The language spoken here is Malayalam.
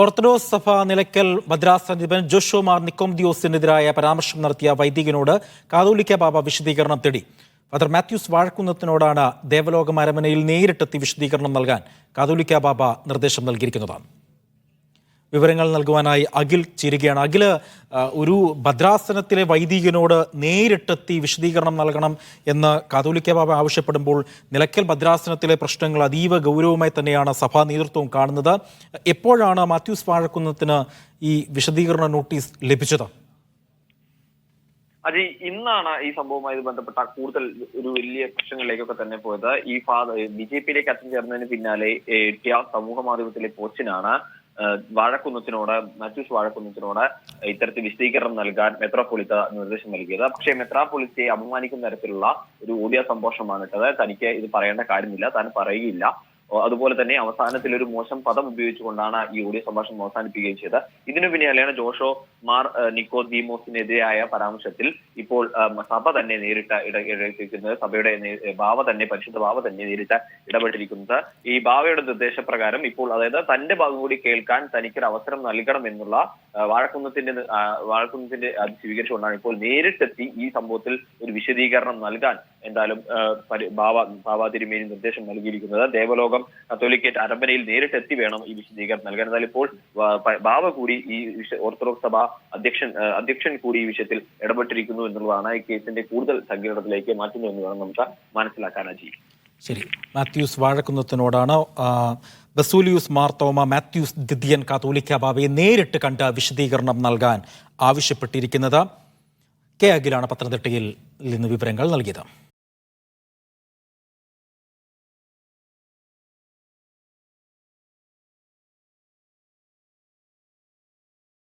ഓർത്തഡോക്സ് സഭ നിലയ്ക്കൽ ഭദ്രാസനാധിപൻ ജോഷോ മാർ നിക്കോംദിയോസിനെതിരായ പരാമർശം നടത്തിയ വൈദികനോട് കാതോലിക്ക ബാബ വിശദീകരണം തേടി. ഫാദർ മാത്യൂസ് വാഴക്കുന്നത്തിനോടാണ് ദേവലോകം അരമനയിൽ നേരിട്ടെത്തി വിശദീകരണം നൽകാൻ കാതോലിക്ക ബാബ നിർദ്ദേശം നൽകിയിരിക്കുന്നതാണ്. വിവരങ്ങൾ നൽകുവാനായി അഖിൽ ചേരുകയാണ്. അഖില്, ഒരു ഭദ്രാസനത്തിലെ വൈദികനോട് നേരിട്ടെത്തി വിശദീകരണം നൽകണം എന്ന് കാതോലിക്ക ബാബ ആവശ്യപ്പെടുമ്പോൾ നിലയ്ക്കൽ ഭദ്രാസനത്തിലെ പ്രശ്നങ്ങൾ അതീവ ഗൗരവമായി തന്നെയാണ് സഭാ നേതൃത്വവും കാണുന്നത്. എപ്പോഴാണ് മാത്യൂസ് വാഴക്കുന്നത്തിന് ഈ വിശദീകരണ നോട്ടീസ് ലഭിച്ചത്? അജയ്, ഇന്നാണ് ഈ സംഭവവുമായി ബന്ധപ്പെട്ട കൂടുതൽ ഒരു വലിയ പ്രശ്നങ്ങളിലേക്കൊക്കെ തന്നെ പോയത്. ഈ BJP-യിലേക്ക് എത്തിച്ചേർന്നതിന് പിന്നാലെ എത്തിയ സമൂഹ മാധ്യമത്തിലെ പോസ്റ്റിനാണ് മാത്യൂസ് വാഴക്കുന്നത്തിനോട് ഇത്തരത്തിൽ വിശദീകരണം നൽകാൻ മെത്രാപ്പൊലീത്ത നിർദ്ദേശം നൽകിയത്. പക്ഷേ മെത്രാപ്പൊലീത്തയെ അപമാനിക്കുന്ന തരത്തിലുള്ള ഒരു ഓഡിയോ സംഭാഷണമാണ് ഇട്ടത്. തനിക്ക് ഇത് പറയേണ്ട കാര്യമില്ല, താൻ പറയുകയില്ല. അതുപോലെ തന്നെ അവസാനത്തിൽ ഒരു മോശം പദം ഉപയോഗിച്ചുകൊണ്ടാണ് ഈ ഓഡിയോ സംഭാഷണം അവസാനിപ്പിക്കുകയും ചെയ്തത്. ഇതിനു പിന്നാലെയാണ് ജോഷോ മാർ നിക്കോദീമോസിനെതിരായ പരാമർശത്തിൽ ഇപ്പോൾ സഭ തന്നെ നേരിട്ട് ഇടപെട്ടിരിക്കുന്നത്. സഭയുടെ പരിശുദ്ധ ബാവ തന്നെ നേരിട്ട് ഇടപെട്ടിരിക്കുന്നത്. ഈ ബാവയുടെ നിർദ്ദേശപ്രകാരം ഇപ്പോൾ, അതായത് തന്റെ ഭാഗം കൂടി കേൾക്കാൻ തനിക്കൊരു അവസരം നൽകണം എന്നുള്ള വാഴക്കുന്നത്തിന്റെ അത് സ്വീകരിച്ചുകൊണ്ടാണ് ഇപ്പോൾ നേരിട്ടെത്തി ഈ സംഭവത്തിൽ ഒരു വിശദീകരണം നൽകാൻ എന്തായാലും ബാവ തിരുമേനി നിർദ്ദേശം നൽകിയിരിക്കുന്നത്. ദേവലോകം കത്തോലിക്കേറ്റ് അരമനയിൽ നേരിട്ടെത്തി വേണം ഈ വിശദീകരണം നൽകാൻ. എന്നാൽ ഇപ്പോൾ ബാവ കൂടി ഈ ഓർത്തഡോക്സ് സഭ അധ്യക്ഷൻ കൂടി ഈ വിഷയത്തിൽ ഇടപെട്ടിരിക്കുന്നു എന്നുള്ളതാണ് ഈ കേസിന്റെ കൂടുതൽ സങ്കീർണത്തിലേക്ക് മാറ്റുന്നു എന്ന് വേണം നമുക്ക് മനസ്സിലാക്കാൻ. ശരി, മാത്യൂസ് വാഴക്കുന്നത്തിനോടാണ് ബസൂലിയൂസ് മാർത്തോമ മാത്യൂസ് ദിദ്യൻ കാതോലിക്ക ബാബയെ നേരിട്ട് കണ്ട് വിശദീകരണം നൽകാൻ ആവശ്യപ്പെട്ടിരിക്കുന്നത്. കെ അഖിലാണ് പത്തനംതിട്ടയിൽ നിന്ന് വിവരങ്ങൾ നൽകിയത്.